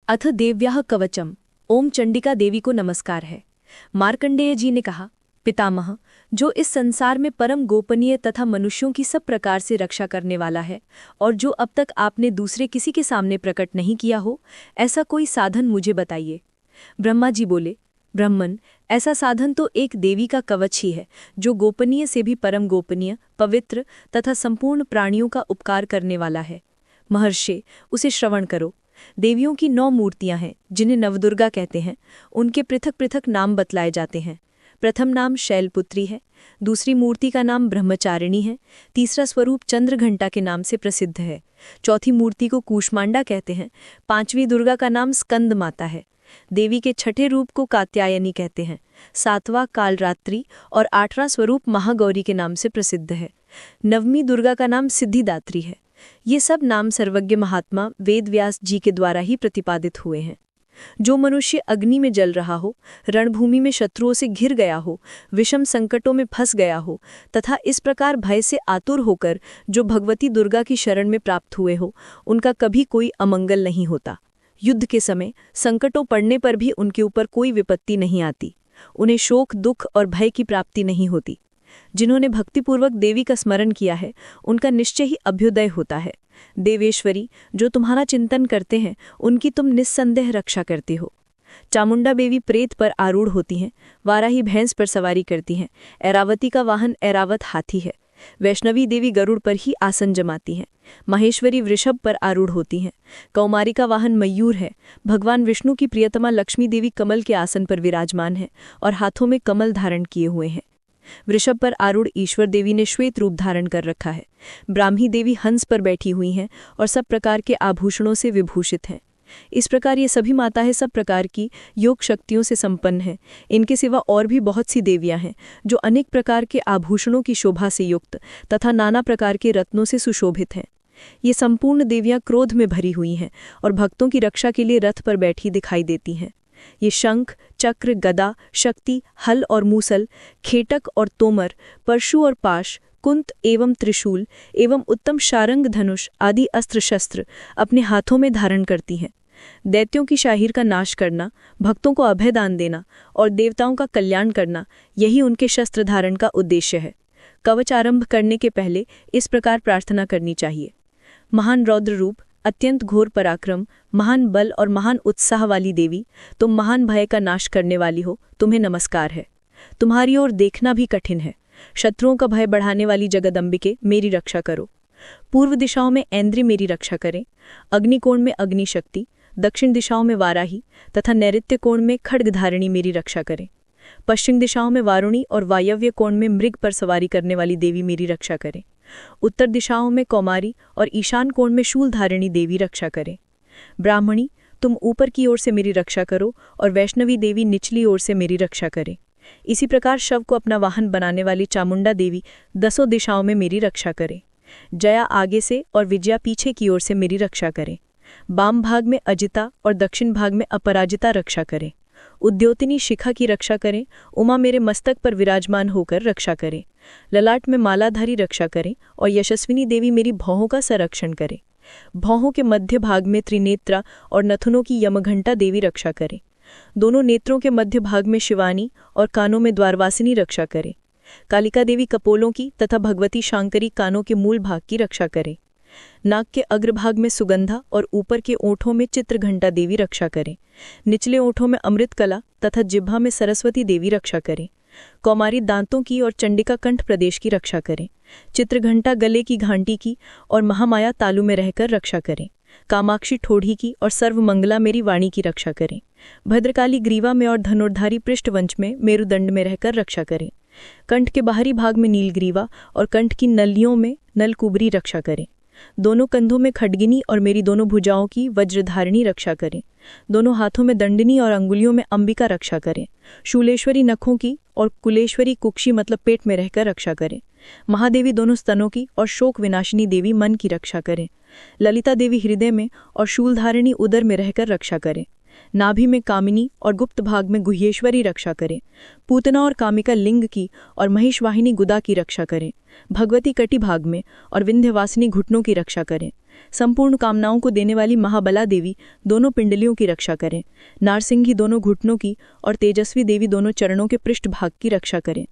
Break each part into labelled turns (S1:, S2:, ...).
S1: अथ देव्याः कवचम। ओम चंडिका देवी को नमस्कार है। मार्कंडेय जी ने कहा, पितामह, जो इस संसार में परम गोपनीय तथा मनुष्यों की सब प्रकार से रक्षा करने वाला है और जो अब तक आपने दूसरे किसी के सामने प्रकट नहीं किया हो, ऐसा कोई साधन मुझे बताइए। ब्रह्मा जी बोले, ब्रह्मन, ऐसा साधन तो एक देवी का कवच ही है, जो गोपनीय से भी परम गोपनीय, पवित्र तथा संपूर्ण प्राणियों का उपकार करने वाला है। महर्षि, उसे श्रवण करो। देवियों की 9 मूर्तियां हैं, जिन्हें नवदुर्गा कहते हैं। उनके पृथक पृथक नाम बतलाए जाते हैं। प्रथम नाम शैलपुत्री है, दूसरी मूर्ति का नाम ब्रह्मचारिणी है, तीसरा स्वरूप चंद्रघंटा के नाम से प्रसिद्ध है, चौथी मूर्ति को कूष्मांडा कहते हैं, पांचवी दुर्गा का नाम स्कंद माता है, देवी के छठे रूप को कात्यायनी कहते हैं, सातवां कालरात्रि और 8वां स्वरूप महागौरी के नाम से प्रसिद्ध है, नवमी दुर्गा का नाम सिद्धिदात्री है। ये सब नाम सर्वज्ञ महात्मा वेदव्यास जी के द्वारा ही प्रतिपादित हुए हैं। जो मनुष्य अग्नि में जल रहा हो, रणभूमि में शत्रुओं से घिर गया हो, विषम संकटों में फंस गया हो तथा इस प्रकार भय से आतुर होकर जो भगवती दुर्गा की शरण में प्राप्त हुए हो, उनका कभी कोई अमंगल नहीं होता। युद्ध के समय संकटों पड़ने पर भी उनके ऊपर कोई विपत्ति नहीं आती। उन्हें शोक, दुख और भय की प्राप्ति नहीं होती। जिन्होंने भक्तिपूर्वक देवी का स्मरण किया है, उनका निश्चय ही अभ्युदय होता है। देवेश्वरी, जो तुम्हारा चिंतन करते हैं, उनकी तुम निस्संदेह रक्षा करती हो। चामुंडा देवी प्रेत पर आरूढ़ होती हैं, वाराही भैंस पर सवारी करती हैं, ऐरावती का वाहन ऐरावत हाथी है, वैष्णवी देवी गरुड़ पर ही आसन जमाती हैं, महेश्वरी वृषभ पर आरूढ़ होती हैं, कौमारी का वाहन मयूर है, भगवान विष्णु की प्रियतमा लक्ष्मी देवी कमल के आसन पर विराजमान है और हाथों में कमल धारण किए हुए हैं। वृषभ पर आरूढ़ ईश्वर देवी ने श्वेत रूप धारण कर रखा है। ब्राह्मी देवी हंस पर बैठी हुई हैं और सब प्रकार के आभूषणों से विभूषित हैं। इस प्रकार ये सभी माताएं सब प्रकार की योग शक्तियों से संपन्न हैं। इनके सिवा और भी बहुत सी देवियां हैं, जो अनेक प्रकार के आभूषणों की शोभा से युक्त तथा नाना प्रकार के रत्नों से सुशोभित हैं। ये संपूर्ण देवियां क्रोध में भरी हुई हैं और भक्तों की रक्षा के लिए रथ पर बैठी दिखाई देती हैं। ये शंख, चक्र, गदा, शक्ति, हल और मूसल, खेटक और तोमर, परशु और पाश, कुंत एवं त्रिशूल एवं उत्तम शारंग धनुष आदि अस्त्र शस्त्र अपने हाथों में धारण करती हैं। दैत्यों की शाहीर का नाश करना, भक्तों को अभय दान देना और देवताओं का कल्याण करना, यही उनके शस्त्र धारण का उद्देश्य है। कवच आरंभ करने के पहले इस प्रकार प्रार्थना करनी चाहिए। महान रौद्र रूप, अत्यंत घोर पराक्रम, महान बल और महान उत्साह वाली देवी, तुम महान भय का नाश करने वाली हो, तुम्हें नमस्कार है। तुम्हारी ओर देखना भी कठिन है। शत्रुओं का भय बढ़ाने वाली जगदम्बिके, मेरी रक्षा करो। पूर्व दिशाओं में ऐन्द्री मेरी रक्षा करें, अग्निकोण में अग्निशक्ति, दक्षिण दिशाओं में वाराही तथा नैऋत्य कोण में खड्गधारिणी मेरी रक्षा करें। पश्चिम दिशाओं में वारुणी और वायव्य कोण में मृग पर सवारी करने वाली देवी मेरी रक्षा करें। उत्तर दिशाओं में कौमारी और ईशान कोण में शूलधारिणी देवी रक्षा करें। ब्राह्मणी, तुम ऊपर की ओर से मेरी रक्षा करो और वैष्णवी देवी निचली ओर से मेरी रक्षा करें। इसी प्रकार शव को अपना वाहन बनाने वाली चामुंडा देवी 10 दिशाओं में मेरी रक्षा करें। जया आगे से और विजया पीछे की ओर से मेरी रक्षा करें। वाम भाग में अजिता और दक्षिण भाग में अपराजिता रक्षा करें। उद्योतिनी शिखा की रक्षा करें। उमा मेरे मस्तक पर विराजमान होकर रक्षा करें। ललाट में मालाधारी रक्षा करें और यशस्विनी देवी मेरी भौहों का संरक्षण करें। भौहों के मध्य भाग में त्रिनेत्रा और नथुनों की यमघंटा देवी रक्षा करें। दोनों नेत्रों के मध्य भाग में शिवानी और कानों में द्वारवासिनी रक्षा करें। कालिका देवी कपोलों की तथा भगवती शांकरी कानों के मूल भाग की रक्षा करें। नाक के अग्रभाग में सुगंधा और ऊपर के ओठों में चित्रघंटा देवी रक्षा करें। निचले ओठों में अमृत कला तथा जिह्वा में सरस्वती देवी रक्षा करें। कौमारी दांतों की और चंडिका कंठ प्रदेश की रक्षा करें। चित्रघंटा गले की घंटी की और महामाया तालु में रहकर रक्षा करें। कामाक्षी ठोड़ी की और सर्वमंगला मेरी वाणी की रक्षा करें। भद्रकाली ग्रीवा में और धनुर्धारी पृष्ठवंश में मेरुदंड में रहकर रक्षा करें। कंठ के बाहरी भाग में नीलग्रीवा और कंठ की नलियों में नलकुबरी रक्षा करें। दोनों कंधों में खड्गिनी और मेरी दोनों भुजाओं की वज्रधारिणी रक्षा करें। दोनों हाथों में दंडनी और अंगुलियों में अंबिका रक्षा करें। शूलेश्वरी नखों की और कुलेश्वरी कुक्षी मतलब पेट में रहकर रक्षा करें। महादेवी दोनों स्तनों की और शोक विनाशिनी देवी मन की रक्षा करें। ललिता देवी हृदय में और शूलधारिणी उदर में रहकर रक्षा करें। नाभि में कामिनी और गुप्त भाग में गुह्येश्वरी रक्षा करें। पूतना और कामिका लिंग की और महिषवाहिनी गुदा की रक्षा करें। भगवती कटी भाग में और विंध्यवासिनी घुटनों की रक्षा करें।
S2: संपूर्ण कामनाओं को देने वाली महाबला देवी दोनों पिंडलियों की रक्षा करें। नारसिंगी दोनों घुटनों की और तेजस्वी देवी दोनों चरणों के पृष्ठभाग की रक्षा करें।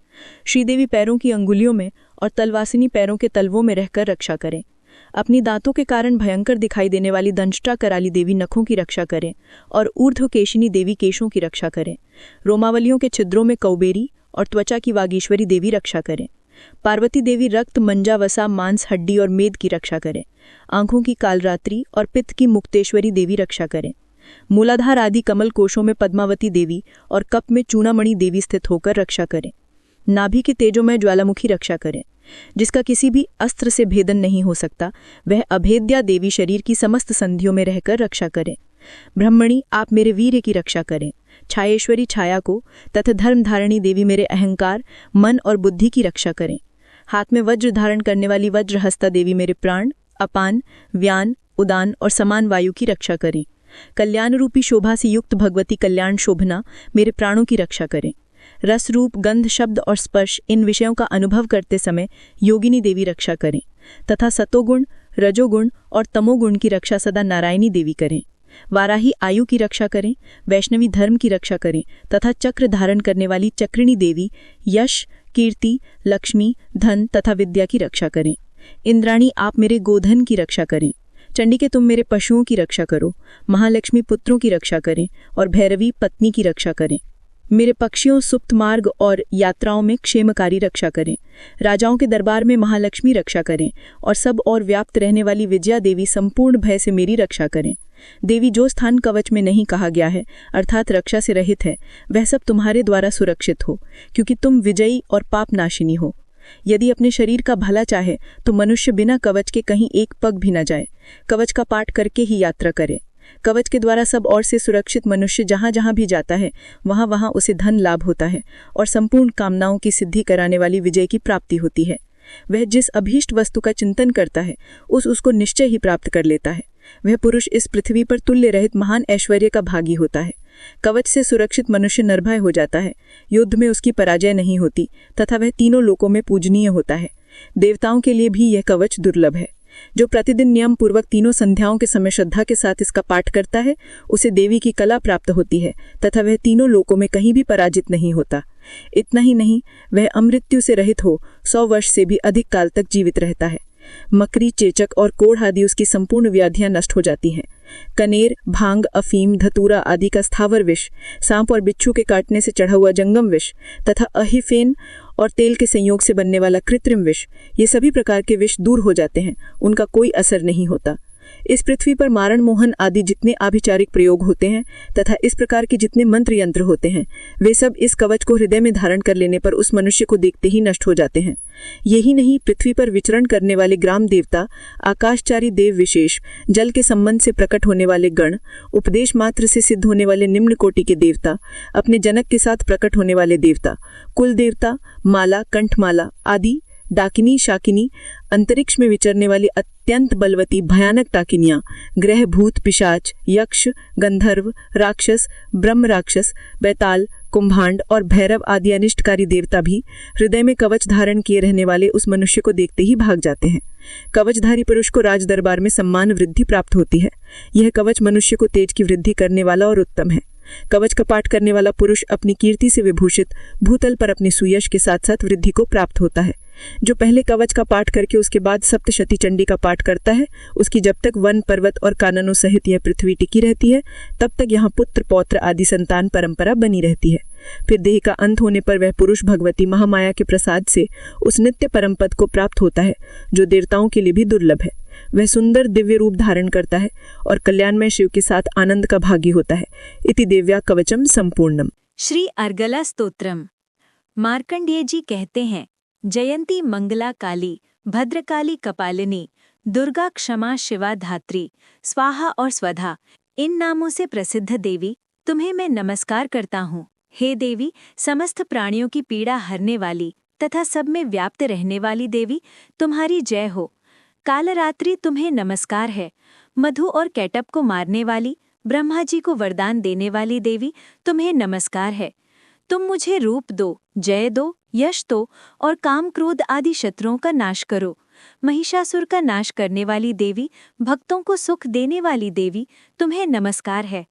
S2: श्रीदेवी पैरों की अंगुलियों में और तलवासिनी पैरों के तलवों में रहकर रक्षा करें। अपनी दांतों के कारण भयंकर दिखाई देने वाली दंष्टा कराली देवी नखों की रक्षा करें और ऊर्ध्वकेशिनी देवी केशों की रक्षा करें। रोमावलियों के छिद्रों में कौबेरी और त्वचा की वागीश्वरी देवी रक्षा करें। पार्वती देवी रक्त, मंजा, वसा, मांस, हड्डी और मेद की रक्षा करें। आंखों की कालरात्रि और पित्त की मुक्तेश्वरी देवी रक्षा करें। मूलाधार आदि कमल कोशों में पद्मावती देवी और कप में चूड़ामणि देवी स्थित होकर रक्षा करें। नाभि के तेजोमय ज्वालामुखी रक्षा करें, जिसका किसी भी अस्त्र से भेदन नहीं हो सकता। वह अभेद्या देवी शरीर की समस्त संधियों में रहकर रक्षा करें। ब्रह्मणी, आप मेरे वीर्य की रक्षा करें। छायेश्वरी छाया को तथा धर्मधारिणी देवी मेरे अहंकार, मन और बुद्धि की रक्षा करें। हाथ में वज्र धारण करने वाली वज्रहस्ता देवी मेरे प्राण, अपान, व्यान, उदान और समान वायु की रक्षा करें। कल्याण रूपी शोभा से युक्त भगवती कल्याण शोभना मेरे प्राणों की रक्षा करें। रस, रूप, गंध, शब्द और स्पर्श इन विषयों का अनुभव करते समय योगिनी देवी रक्षा करें तथा सतोगुण, रजोगुण और तमोगुण की रक्षा सदा नारायणी देवी करें। वाराही आयु की रक्षा करें, वैष्णवी धर्म की रक्षा करें तथा चक्र धारण करने वाली चक्रिणी देवी यश, कीर्ति, लक्ष्मी, धन तथा विद्या की रक्षा करें। इंद्राणी, आप मेरे गोधन की रक्षा करें। चंडिके, तुम मेरे पशुओं की रक्षा करो। महालक्ष्मी, पुत्रों की रक्षा करें और भैरवी, पत्नी की रक्षा करें। मेरे पक्षियों, सुप्त मार्ग और यात्राओं में क्षेमकारी रक्षा करें। राजाओं के दरबार में महालक्ष्मी रक्षा करें और सब और व्याप्त रहने वाली विजया देवी संपूर्ण भय से मेरी रक्षा करें। देवी, जो स्थान कवच में नहीं कहा गया है अर्थात रक्षा से रहित है, वह सब तुम्हारे द्वारा सुरक्षित हो, क्योंकि तुम विजयी और पाप नाशिनी हो। यदि अपने शरीर का भला चाहे तो मनुष्य बिना कवच के कहीं एक पग भी न जाए, कवच का पाठ करके ही यात्रा करे। कवच के द्वारा सब ओर से सुरक्षित मनुष्य जहाँ जहाँ भी जाता है वहाँ वहाँ उसे धन लाभ होता है और संपूर्ण कामनाओं की सिद्धि कराने वाली विजय की प्राप्ति होती है। वह जिस अभीष्ट वस्तु का चिंतन करता है उसको निश्चय ही प्राप्त कर लेता है। वह पुरुष इस पृथ्वी पर तुल्य रहित महान ऐश्वर्य का भागी होता है। कवच से सुरक्षित मनुष्य निर्भय हो जाता है, युद्ध में उसकी पराजय नहीं होती तथा वह तीनों लोकों में पूजनीय होता है। देवताओं के लिए भी यह कवच दुर्लभ है। जो प्रतिदिन नियम पूर्वक तीनों संध्याओं के समय श्रद्धा के साथ इसका पाठ करता है उसे देवी की कला प्राप्त होती है तथा वह तीनों लोकों में कहीं भी पराजित नहीं होता। इतना ही नहीं, वह अमृत्यु से रहित हो 100 वर्ष से भी अधिक काल तक जीवित रहता है। मकरी, चेचक और कोढ़ आदि उसकी संपूर्ण व्याधियां नष्ट हो जाती हैं। कनेर, भांग, अफीम, धतूरा आदि का स्थावर विष, सांप और बिच्छू के काटने से चढ़ा हुआ जंगम विष तथा अहिफेन और तेल के संयोग से बनने वाला कृत्रिम विष, ये सभी प्रकार के विष दूर हो जाते हैं, उनका कोई असर नहीं होता। इस पृथ्वी पर मारण, मोहन आदि जितने आभिचारिक प्रयोग होते हैं तथा इस प्रकार के जितने मंत्र यंत्र होते हैं वे सब इस कवच को हृदय में धारण कर लेने पर उस मनुष्य को देखते ही नष्ट हो जाते हैं। यही नहीं, पृथ्वी पर विचरण करने वाले ग्राम देवता, आकाशचारी देव विशेष, जल के संबंध से प्रकट होने वाले गण, उपदेश मात्र से सिद्ध होने वाले निम्न कोटि के देवता, अपने जनक के साथ प्रकट होने वाले देवता, कुल देवता, माला, कंठमाला आदि, डाकिनी, शाकिनी, अंतरिक्ष में विचरने वाली अत्यंत बलवती भयानक डाकिनियां, ग्रह, भूत, पिशाच, यक्ष, गंधर्व, राक्षस, ब्रह्म राक्षस, बैताल, कुंभांड और भैरव आदि अनिष्टकारी देवता भी हृदय में कवच धारण किए रहने वाले उस मनुष्य को देखते ही भाग जाते हैं। कवचधारी पुरुष को राज दरबार में सम्मान वृद्धि प्राप्त होती है। यह कवच मनुष्य को तेज की वृद्धि करने वाला और उत्तम है। कवच का पाठ करने वाला पुरुष अपनी कीर्ति से विभूषित भूतल पर अपने सुयश के साथ साथ वृद्धि को प्राप्त होता है। जो पहले कवच का पाठ करके उसके बाद सप्तशती चंडी का पाठ करता है, उसकी जब तक वन, पर्वत और काननों सहित यह पृथ्वी टिकी रहती है तब तक यहाँ पुत्र, पौत्र आदि संतान परंपरा बनी रहती है। फिर देह का अंत होने पर वह पुरुष भगवती महामाया के प्रसाद से उस नित्य परम पद को प्राप्त होता है जो देवताओं के लिए भी दुर्लभ है। वह सुंदर दिव्य रूप धारण करता है और कल्याणमय शिव के साथ आनंद का भागी होता है। इति देव्या कवचम संपूर्णम।
S1: श्री अर्गला स्तोत्रम। मार्कंडेय जी कहते हैं, जयंती मंगला काली, भद्रकाली कपालिनी, दुर्गा, क्षमा, शिवा, धात्री, स्वाहा और स्वधा, इन नामों से प्रसिद्ध देवी तुम्हें मैं नमस्कार करता हूँ। हे देवी, समस्त प्राणियों की पीड़ा हरने वाली तथा सब में व्याप्त रहने वाली देवी, तुम्हारी जय हो। कालरात्रि तुम्हें नमस्कार है। मधु और कैटअप को मारने वाली, ब्रह्मा जी को वरदान देने वाली देवी, तुम्हें नमस्कार है। तुम मुझे रूप दो, जय दो, यश दो और काम, क्रोध आदि शत्रुओं का नाश करो। महिषासुर का नाश करने वाली देवी, भक्तों को सुख देने वाली देवी, तुम्हें नमस्कार है।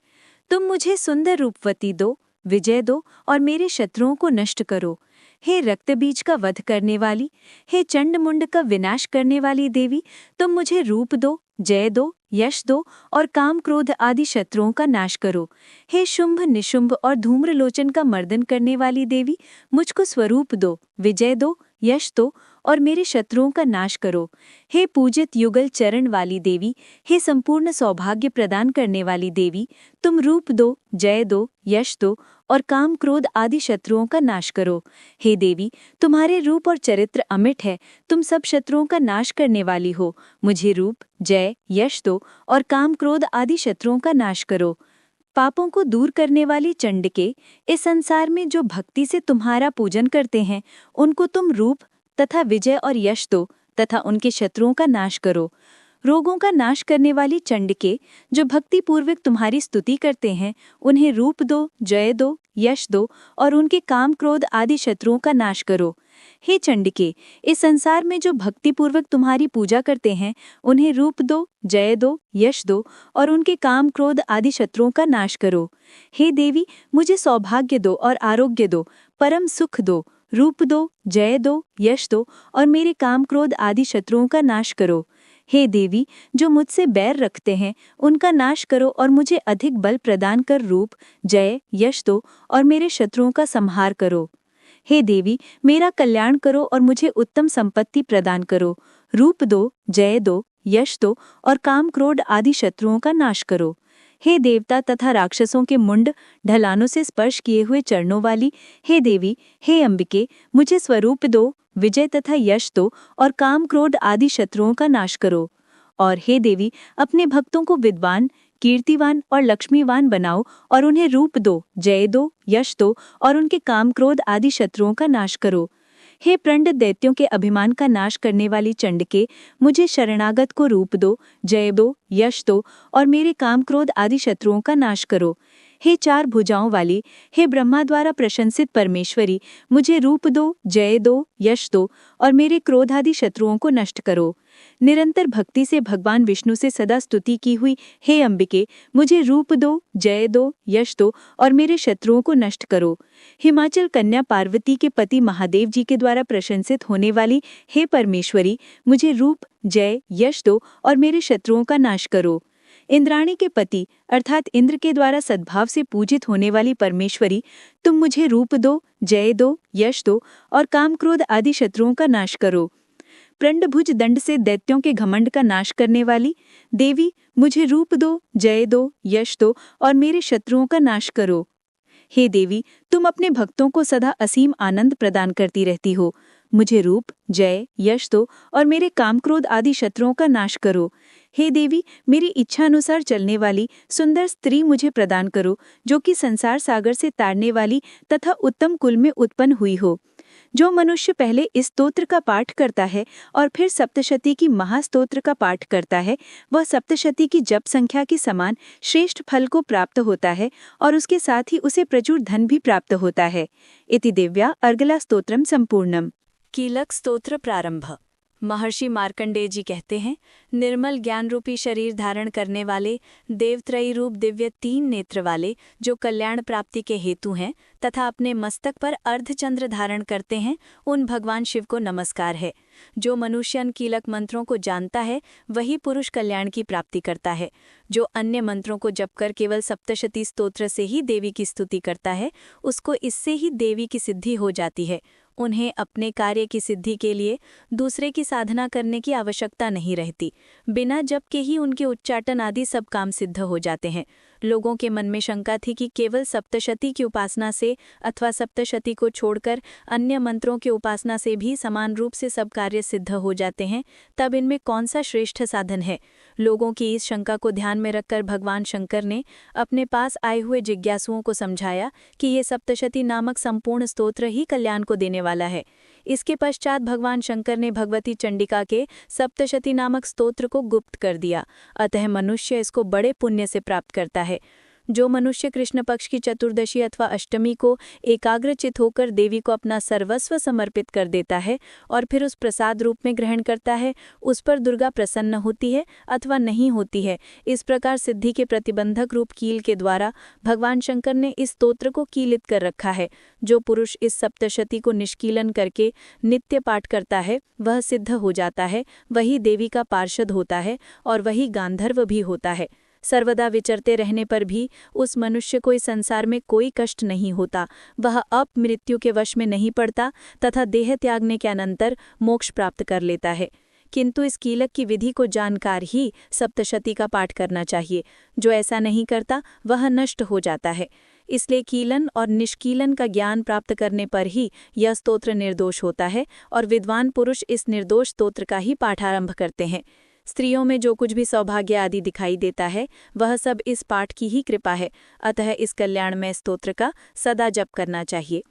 S1: तुम मुझे सुंदर रूपवती दो, विजय दो और मेरे शत्रुओं को नष्ट करो। हे रक्तबीज का वध करने वाली, हे चंडमुंड का विनाश करने वाली देवी, तुम मुझे रूप दो, जय दो, यश दो और काम क्रोध आदि शत्रुओं का नाश करो। हे शुंभ निशुंभ और धूम्रलोचन का मर्दन करने वाली देवी, मुझको स्वरूप दो, विजय दो, यश दो और मेरे शत्रुओं का नाश करो। हे पूजित युगल चरण वाली देवी, हे संपूर्ण सौभाग्य प्रदान करने वाली देवी, तुम रूप दो, जय दो, यश दो और काम क्रोध आदि शत्रुओं का नाश करो। हे देवी, तुम्हारे रूप और चरित्र अमिट है, तुम सब शत्रुओं का नाश करने वाली हो। मुझे रूप, जय, यश दो और काम क्रोध आदि शत्रुओं का नाश करो। पापों को दूर करने वाली चंडिके, इस संसार में जो भक्ति से तुम्हारा पूजन करते हैं, उनको तुम रूप तथा विजय और यश दो तथा उनके शत्रुओं का नाश करो। रोगों का नाश करने वाली चंडिके, जो भक्ति पूर्वक तुम्हारी स्तुति करते हैं, उन्हें रूप दो, जय दो, यश दो और उनके काम क्रोध आदि शत्रुओं का नाश करो। हे चंडिके, इस संसार में जो भक्तिपूर्वक तुम्हारी पूजा करते हैं, उन्हें रूप दो, जय दो, यश दो और उनके काम क्रोध आदि शत्रुओं का नाश करो। हे देवी, मुझे सौभाग्य दो और आरोग्य दो, परम सुख दो, रूप दो, जय दो, यश दो और मेरे काम क्रोध आदि शत्रुओं का नाश करो। हे देवी, जो मुझसे बैर रखते हैं, उनका नाश करो और मुझे अधिक बल प्रदान कर रूप, जय, यश दो और मेरे शत्रुओं का संहार करो। हे देवी, मेरा कल्याण करो और मुझे उत्तम संपत्ति प्रदान करो। रूप दो, जय दो, यश दो और काम क्रोध आदि शत्रुओं का नाश करो। हे देवता तथा राक्षसों के मुंड ढलानों से स्पर्श किए हुए चरणों वाली, हे देवी, हे अंबिके, मुझे स्वरूप दो, विजय तथा यश दो और काम क्रोध आदि शत्रुओं का नाश करो। और हे देवी, अपने भक्तों को विद्वान, कीर्तिवान और लक्ष्मीवान बनाओ और उन्हें रूप दो, जय दो, यश दो और उनके काम क्रोध आदि शत्रुओं का नाश करो। हे प्रंड दैत्यों के अभिमान का नाश करने वाली चंडिके, मुझे शरणागत को रूप दो, जय दो, यश दो और मेरे काम क्रोध आदि शत्रुओं का नाश करो। हे चार भुजाओं वाली, हे ब्रह्मा द्वारा प्रशंसित परमेश्वरी, मुझे रूप दो, जय दो, यश दो और मेरे क्रोधादि शत्रुओं को नष्ट करो। निरंतर भक्ति से भगवान विष्णु से सदा स्तुति की हुई, हे अंबिके, मुझे रूप दो, जय दो, यश दो और मेरे शत्रुओं को नष्ट करो। हिमाचल कन्या पार्वती के पति महादेव जी के द्वारा प्रशंसित होने वाली, हे परमेश्वरी, मुझे रूप, जय, यश दो और मेरे शत्रुओं का नाश करो। इंद्राणी के पति अर्थात इंद्र के द्वारा सद्भाव से पूजित होने वाली परमेश्वरी, तुम मुझे रूप दो, जय दो, यश दो और काम क्रोध आदि शत्रुओं का नाश करो। प्रंडभुज दंड से दैत्यों के घमंड का नाश करने वाली देवी, मुझे रूप दो, जय दो, यश दो और मेरे शत्रुओं का नाश करो। हे देवी, तुम अपने भक्तों को सदा असीम आनंद प्रदान करती रहती हो। मुझे रूप, जय, यश दो और मेरे काम क्रोध आदि शत्रुओं का नाश करो। हे देवी, मेरी इच्छा अनुसार चलने वाली सुंदर स्त्री मुझे प्रदान करो, जो कि संसार सागर से तारने वाली तथा उत्तम कुल में उत्पन्न हुई हो। जो मनुष्य पहले इस स्तोत्र का पाठ करता है और फिर सप्तशती की महास्तोत्र का पाठ करता है, वह सप्तशती की जप संख्या के समान श्रेष्ठ फल को प्राप्त होता है और उसके साथ ही उसे प्रचुर धन भी प्राप्त होता है। इति दिव्या अर्गला स्तोत्रम संपूर्णम।
S3: कीलक स्तोत्र प्रारंभ। महर्षि मार्कंडेय जी कहते हैं, निर्मल ज्ञान रूपी शरीर धारण करने वाले, देवत्रयी रूप दिव्य 3 नेत्र वाले, जो कल्याण प्राप्ति के हेतु हैं तथा अपने मस्तक पर अर्धचंद्र धारण करते हैं, उन भगवान शिव को नमस्कार है। जो मनुष्य इन कीलक मंत्रों को जानता है, वही पुरुष कल्याण की प्राप्ति करता है। जो अन्य मंत्रों को जपकर केवल सप्तशती स्तोत्र से ही देवी की स्तुति करता है, उसको इससे ही देवी की सिद्धि हो जाती है। उन्हें अपने कार्य की सिद्धि के लिए दूसरे की साधना करने की आवश्यकता नहीं रहती। बिना जप के ही उनके उच्चाटन आदि सब काम सिद्ध हो जाते हैं। लोगों के मन में शंका थी कि केवल सप्तशती की उपासना से अथवा सप्तशती को छोड़कर अन्य मंत्रों की उपासना से भी समान रूप से सब कार्य सिद्ध हो जाते हैं, तब इनमें कौन सा श्रेष्ठ साधन है। लोगों की इस शंका को ध्यान में रखकर भगवान शंकर ने अपने पास आए हुए जिज्ञासुओं को समझाया कि ये सप्तशती नामक संपूर्ण स्तोत्र ही कल्याण को देने वाला है। इसके पश्चात भगवान शंकर ने भगवती चंडिका के सप्तशती नामक स्तोत्र को गुप्त कर दिया, अतः मनुष्य इसको बड़े पुण्य से प्राप्त करता है। जो मनुष्य कृष्ण पक्ष की चतुर्दशी अथवा अष्टमी को एकाग्रचित होकर देवी को अपना सर्वस्व समर्पित कर देता है और फिर उस प्रसाद रूप में ग्रहण करता है, उस पर दुर्गा प्रसन्न होती है अथवा नहीं होती है। इस प्रकार सिद्धि के प्रतिबंधक रूप कील के द्वारा भगवान शंकर ने इस स्तोत्र को कीलित कर रखा है। जो पुरुष इस सप्तशती को निष्कीलन करके नित्य पाठ करता है वह सिद्ध हो जाता है, वही देवी का पार्षद होता है और वही गांधर्व भी होता है। सर्वदा विचरते रहने पर भी उस मनुष्य को इस संसार में कोई कष्ट नहीं होता, वह अब मृत्यु के वश में नहीं पड़ता तथा देह त्यागने के अनंतर मोक्ष प्राप्त कर लेता है। किंतु इस कीलक की विधि को जानकार ही सप्तशती का पाठ करना चाहिए। जो ऐसा नहीं करता वह नष्ट हो जाता है। इसलिए कीलन और निष्कीलन का ज्ञान प्राप्त करने पर ही यह स्तोत्र निर्दोष होता है और विद्वान पुरुष इस निर्दोष स्तोत्र का ही पाठारंभ करते हैं। स्त्रियों में जो कुछ भी सौभाग्य आदि दिखाई देता है वह सब इस पाठ की ही कृपा है, अतः इस कल्याणमय स्तोत्र का सदा जप करना चाहिए।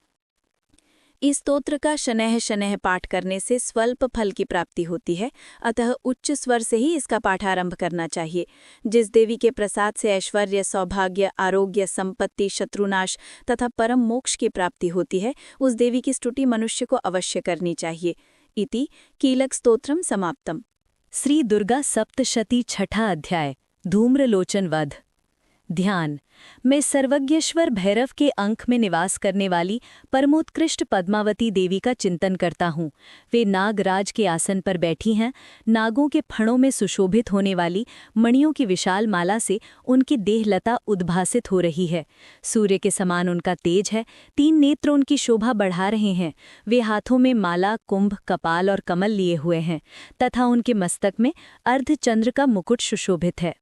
S3: इस स्तोत्र का शनैः शनैः पाठ करने से स्वल्प फल की प्राप्ति होती है, अतः उच्च स्वर से ही इसका पाठारंभ करना चाहिए। जिस देवी के प्रसाद से ऐश्वर्य, सौभाग्य, आरोग्य, संपत्ति, शत्रुनाश तथा परम मोक्ष की प्राप्ति होती है, उस देवी की स्तुति मनुष्य को अवश्य करनी चाहिए। इति कीलक स्तोत्रम समाप्तम।
S1: श्री दुर्गा सप्तशती छठा अध्याय धूम्रलोचन वध। ध्यान। मैं सर्वज्ञेश्वर भैरव के अंक में निवास करने वाली परमोत्कृष्ट पद्मावती देवी का चिंतन करता हूँ। वे नागराज के आसन पर बैठी हैं। नागों के फणों में सुशोभित होने वाली मणियों की विशाल माला से उनकी देहलता उद्भासित हो रही है। सूर्य के समान उनका तेज है। 3 नेत्र उनकी शोभा बढ़ा रहे हैं। वे हाथों में माला, कुंभ, कपाल और कमल लिए हुए हैं तथा उनके मस्तक में अर्धचंद्र का मुकुट सुशोभित है।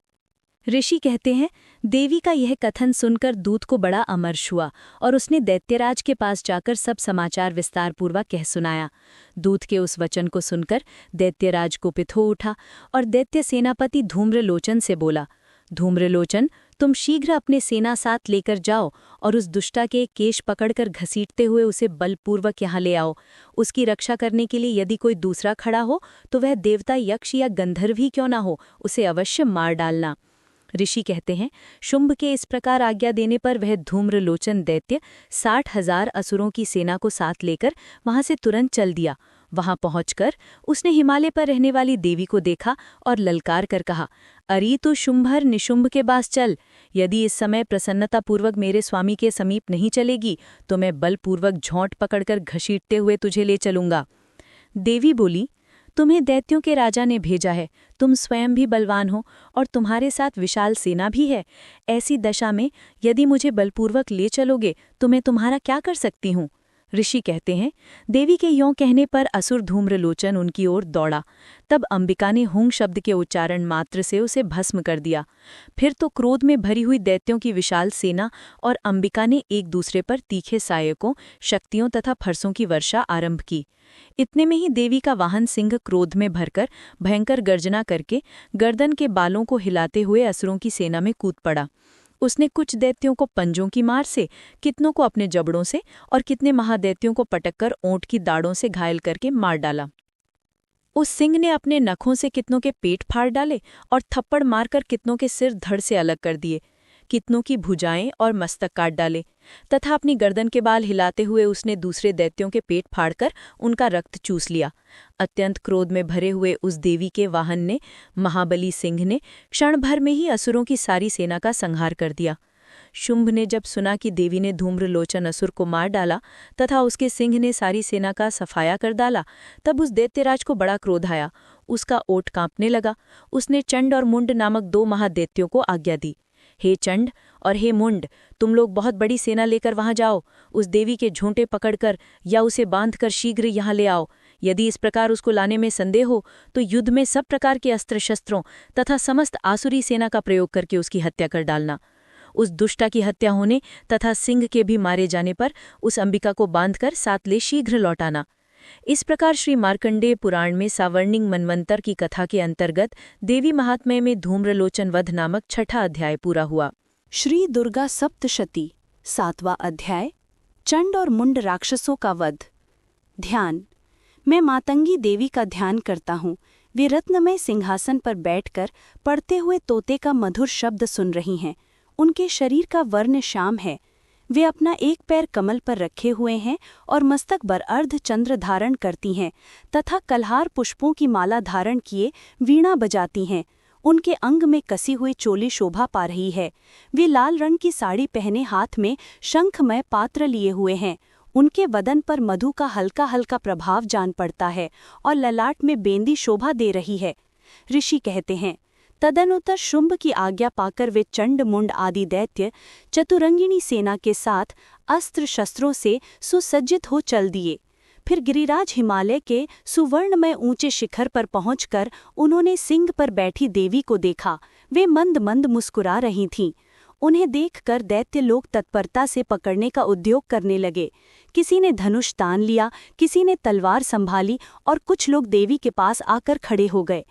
S1: ऋषि कहते हैं, देवी का यह कथन सुनकर दूत को बड़ा अमर्ष हुआ और उसने दैत्यराज के पास जाकर सब समाचार विस्तारपूर्वक कह सुनाया। दूत के उस वचन को सुनकर दैत्यराज कुपित हो उठा और दैत्य सेनापति धूम्रलोचन से बोला, धूम्रलोचन, तुम शीघ्र अपने सेना साथ लेकर जाओ और उस दुष्टा के केश पकड़कर घसीटते हुए उसे बलपूर्वक यहाँ ले आओ। उसकी रक्षा करने के लिए यदि कोई दूसरा खड़ा हो तो वह देवता, यक्ष या गंधर्व ही क्यों ना हो, उसे अवश्य मार डालना। ऋषि कहते हैं, शुंभ के इस प्रकार आज्ञा देने पर वह धूम्रलोचन दैत्य 60,000 असुरों की सेना को साथ लेकर वहां से तुरंत चल दिया। वहां पहुंचकर उसने हिमालय पर रहने वाली देवी को देखा और ललकार कर कहा, अरे तू शुंभर निशुंभ के पास चल। यदि इस समय प्रसन्नतापूर्वक मेरे स्वामी के समीप नहीं चलेगी तो मैं बलपूर्वक झोंट पकड़कर घसीटते हुए तुझे ले चलूंगा। देवी बोली, तुम्हें दैत्यों के राजा ने भेजा है, तुम स्वयं भी बलवान हो और तुम्हारे साथ विशाल सेना भी है। ऐसी दशा में यदि मुझे बलपूर्वक ले चलोगे तो मैं तुम्हारा क्या कर सकती हूँ। ऋषि कहते हैं, देवी के यों कहने पर असुर धूम्रलोचन उनकी ओर दौड़ा। तब अंबिका ने हुंग शब्द के उच्चारण मात्र से उसे भस्म कर दिया। फिर तो क्रोध में भरी हुई दैत्यों की विशाल सेना और अंबिका ने एक दूसरे पर तीखे सायकों, शक्तियों तथा फरसों की वर्षा आरंभ की। इतने में ही देवी का वाहन सिंह क्रोध में भरकर भयंकर गर्जना करके गर्दन के बालों को हिलाते हुए असुरों की सेना में कूद पड़ा। उसने कुछ दैत्यों को पंजों की मार से, कितनों को अपने जबड़ों से और कितने महादैत्यों को पटककर ओंठ की दाढ़ों से घायल करके मार डाला। उस सिंह ने अपने नखों से कितनों के पेट फाड़ डाले और थप्पड़ मारकर कितनों के सिर धड़ से अलग कर दिए। कितनों की भुजाएं और मस्तक काट डाले तथा अपनी गर्दन के बाल हिलाते हुए उसने दूसरे दैत्यों के पेट फाड़कर उनका रक्त चूस लिया। अत्यंत क्रोध में भरे हुए उस देवी के वाहन ने, महाबली सिंह ने, क्षण भर में ही असुरों की सारी सेना का संहार कर दिया। शुंभ ने जब सुना कि देवी ने धूम्रलोचन असुर को मार डाला तथा उसके सिंह ने सारी सेना का सफाया कर डाला, तब उस दैत्यराज को बड़ा क्रोध आया। उसका ओठ कांपने लगा। उसने चंड और मुंड नामक 2 महादैत्यों को आज्ञा दी, हे चंड और हे मुंड, तुम लोग बहुत बड़ी सेना लेकर वहां जाओ। उस देवी के झूंटे पकड़कर या उसे बांधकर शीघ्र यहाँ ले आओ। यदि इस प्रकार उसको लाने में संदेह हो तो युद्ध में सब प्रकार के अस्त्र शस्त्रों तथा समस्त आसुरी सेना का प्रयोग करके उसकी हत्या कर डालना। उस दुष्टा की हत्या होने तथा सिंह के भी मारे जाने पर उस अंबिका को बांधकर साथ ले शीघ्र लौटाना। इस प्रकार श्री मार्कंडेय पुराण में सावर्णिक मनवंतर की कथा के अंतर्गत देवी महात्म्य में धूम्रलोचन वध नामक छठा अध्याय पूरा हुआ।
S4: श्री दुर्गा सप्तशती 7वां अध्याय चंड और मुंड राक्षसों का वध। ध्यान। मैं मातंगी देवी का ध्यान करता हूँ। वे रत्नमय सिंहासन पर बैठकर पढ़ते हुए तोते का मधुर शब्द सुन रही हैं। उनके शरीर का वर्ण श्याम है। वे अपना एक पैर कमल पर रखे हुए हैं और मस्तक पर अर्ध चंद्र धारण करती हैं तथा कल्हार पुष्पों की माला धारण किए वीणा बजाती हैं। उनके अंग में कसी हुई चोली शोभा पा रही है। वे लाल रंग की साड़ी पहने हाथ में शंखमय पात्र लिए हुए हैं। उनके वदन पर मधु का हल्का हल्का प्रभाव जान पड़ता है और ललाट में बेंदी शोभा दे रही है। ऋषि कहते हैं, तदनुतर शुंभ की आज्ञा पाकर वे चंड मुंड आदि दैत्य चतुरंगिणी सेना के साथ अस्त्र शस्त्रों से सुसज्जित हो चल दिए। फिर गिरिराज हिमालय के सुवर्णमय ऊंचे शिखर पर पहुंचकर उन्होंने सिंह पर बैठी देवी को देखा। वे मंद मंद मुस्कुरा रही थीं। उन्हें देखकर दैत्य लोग तत्परता से पकड़ने का उद्योग करने लगे। किसी ने धनुष तान लिया, किसी ने तलवार संभाली और कुछ लोग देवी के पास आकर खड़े हो गए।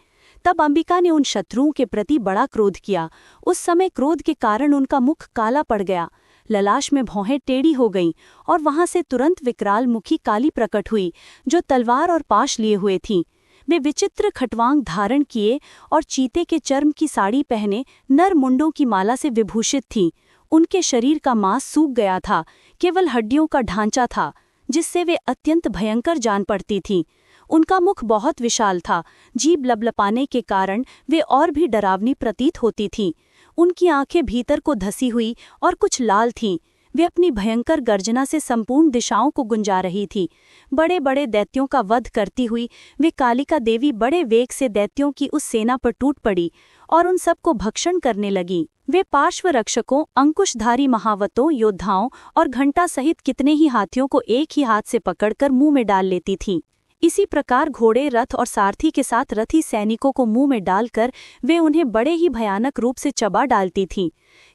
S4: तब अंबिका ने उन शत्रुओं के प्रति बड़ा क्रोध किया। उस समय क्रोध के कारण उनका मुख काला पड़ गया, ललाश में भौहें टेढ़ी हो गईं और वहां से तुरंत विकराल मुखी काली प्रकट हुई, जो तलवार और पाश लिए हुए थीं। वे विचित्र खटवांग धारण किए और चीते के चर्म की साड़ी पहने नर मुंडों की माला से विभूषित थीं। उनके शरीर का मांस सूख गया था, केवल हड्डियों का ढांचा था, जिससे वे अत्यंत भयंकर जान पड़ती थीं। उनका मुख बहुत विशाल था, जीभ लपलपाने के कारण वे और भी डरावनी प्रतीत होती थीं। उनकी आंखें भीतर को धसी हुई और कुछ लाल थीं। वे अपनी भयंकर गर्जना से संपूर्ण दिशाओं को गुंजा रही थी। बड़े बड़े दैत्यों का वध करती हुई वे कालिका देवी बड़े वेग से दैत्यों की उस सेना पर टूट पड़ी और उन सबको भक्षण करने लगी। वे पार्श्व रक्षकों, अंकुशधारी महावतों, योद्धाओं और घंटा सहित कितने ही हाथियों को एक ही हाथ से पकड़कर मुंह में डाल लेती थीं। इसी प्रकार घोड़े, रथ और सारथी के साथ रथी सैनिकों को मुंह में डालकर वे उन्हें बड़े ही भयानक रूप से चबा डालती थीं।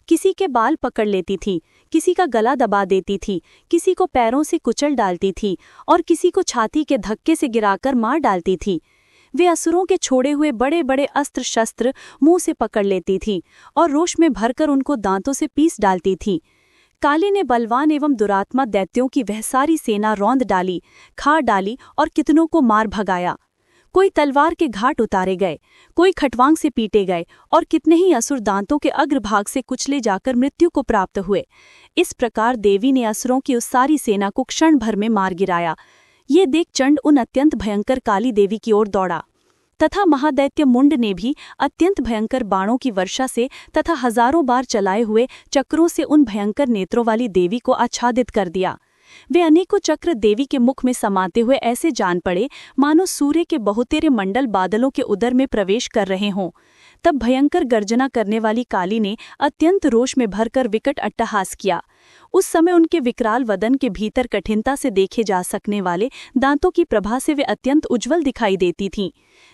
S4: किसी के बाल पकड़ लेती थीं, किसी का गला दबा देती थीं, किसी को पैरों से कुचल डालती थीं और किसी को छाती के धक्के से गिराकर मार डालती थीं। वे असुरों के छोड़े हुए बड़े बड़े अस्त्र शस्त्र मुंह से पकड़ लेती थीं और रोष में भरकर उनको दांतों से पीस डालती थीं। काली ने बलवान एवं दुरात्मा दैत्यों की वह सारी सेना रौंद डाली, खा डाली और कितनों को मार भगाया। कोई तलवार के घाट उतारे गए, कोई खटवांग से पीटे गए और कितने ही असुर दांतों के अग्रभाग से कुचले जाकर मृत्यु को प्राप्त हुए। इस प्रकार देवी ने असुरों की उस सारी सेना को क्षण भर में मार गिराया। ये देख चंड उन अत्यंत भयंकर काली देवी की ओर दौड़ा तथा महादैत्य मुंड ने भी अत्यंत भयंकर बाणों की वर्षा से तथा हजारों बार चलाए हुए चक्रों से उन भयंकर नेत्रों वाली देवी को आच्छादित कर दिया। वे अनेकों चक्र देवी के मुख में समाते हुए ऐसे जान पड़े मानो सूर्य के बहुतेरे मंडल बादलों के उदर में प्रवेश कर रहे हों। तब भयंकर गर्जना करने वाली काली ने अत्यंत रोष में भरकर विकट अट्टहास किया। उस समय उनके विकराल वदन के भीतर कठिनता से देखे जा सकने वाले दांतों की प्रभा से वे अत्यंत उज्ज्वल दिखाई देती थीं।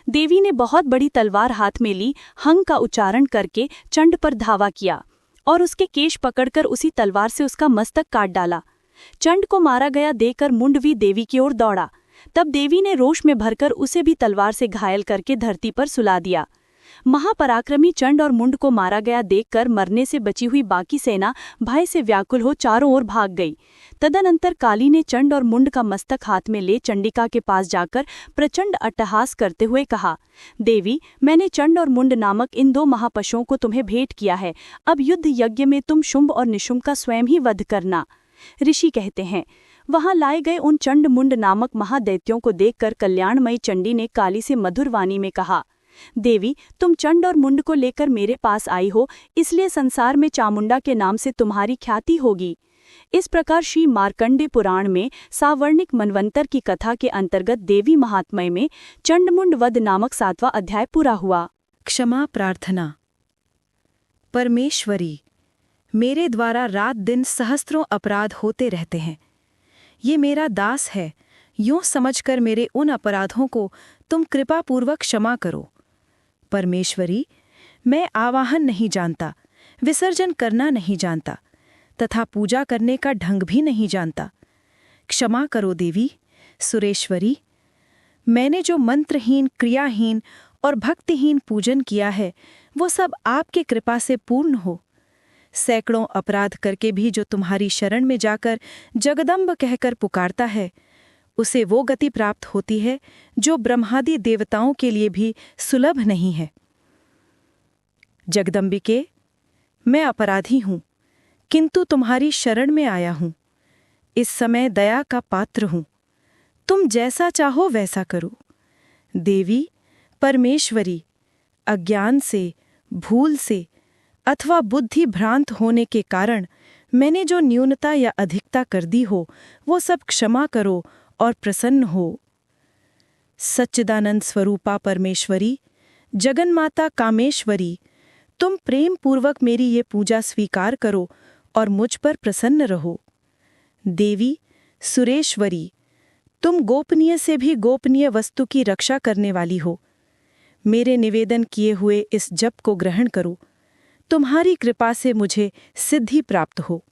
S4: देवी ने बहुत बड़ी तलवार हाथ में ली, हंग का उच्चारण करके चंड पर धावा किया और उसके केश पकड़कर उसी तलवार से उसका मस्तक काट डाला। चंड को मारा गया देखकर मुंड भी देवी की ओर दौड़ा। तब देवी ने रोष में भरकर उसे भी तलवार से घायल करके धरती पर सुला दिया। महापराक्रमी चंड और मुंड को मारा गया देखकर मरने से बची हुई बाकी सेना भय से व्याकुल हो चारों ओर भाग गई। तदनंतर काली ने चंड और मुंड का मस्तक हाथ में ले चंडिका के पास जाकर प्रचंड अट्टहास करते हुए कहा, देवी, मैंने चंड और मुंड नामक इन दो महापशुओं को तुम्हें भेंट किया है। अब युद्ध यज्ञ में तुम शुंभ और निशुंभ का स्वयं ही वध करना। ऋषि कहते हैं, वहां लाए गए उन चंड मुंड नामक महादैत्यों को देखकर कल्याणमयी चंडी ने काली से मधुर वाणी में कहा, देवी, तुम चंड और मुंड को लेकर मेरे पास आई हो, इसलिए संसार में चामुंडा के नाम से तुम्हारी ख्याति होगी। इस प्रकार श्री मार्कंडेय पुराण में सावर्णिक मनवंतर की कथा के अंतर्गत देवी महात्म्य में चंडमुंड वध नामक 7वां अध्याय पूरा हुआ।
S1: क्षमा प्रार्थना। परमेश्वरी, मेरे द्वारा रात दिन सहस्त्रों अपराध होते रहते हैं। ये मेरा दास है, यूं समझकर मेरे उन अपराधों को तुम कृपापूर्वक क्षमा करो। परमेश्वरी, मैं आवाहन नहीं जानता, विसर्जन करना नहीं जानता तथा पूजा करने का ढंग भी नहीं जानता। क्षमा करो देवी। सुरेश्वरी, मैंने जो मंत्रहीन, क्रियाहीन और भक्तिहीन पूजन किया है वो सब आपके कृपा से पूर्ण हो। सैकड़ों अपराध करके भी जो तुम्हारी शरण में जाकर जगदम्ब कहकर पुकारता है, उसे वो गति प्राप्त होती है जो ब्रह्मादि देवताओं के लिए भी सुलभ नहीं है। जगदम्बिके,
S5: मैं अपराधी हूँ, किंतु तुम्हारी शरण में आया हूँ। इस समय दया का पात्र हूँ, तुम जैसा चाहो वैसा करो। देवी, परमेश्वरी, अज्ञान से, भूल से अथवा बुद्धि भ्रांत होने के कारण मैंने जो न्यूनता या अधिकता कर दी हो, वो सब क्षमा करो और प्रसन्न हो। सच्चिदानंद स्वरूपा परमेश्वरी, जगन्माता कामेश्वरी, तुम प्रेम पूर्वक मेरी ये पूजा स्वीकार करो और मुझ पर प्रसन्न रहो। देवी, सुरेश्वरी, तुम गोपनीय से भी गोपनीय वस्तु की रक्षा करने वाली हो। मेरे निवेदन किए हुए इस जप को ग्रहण करो, तुम्हारी कृपा से मुझे सिद्धि प्राप्त हो।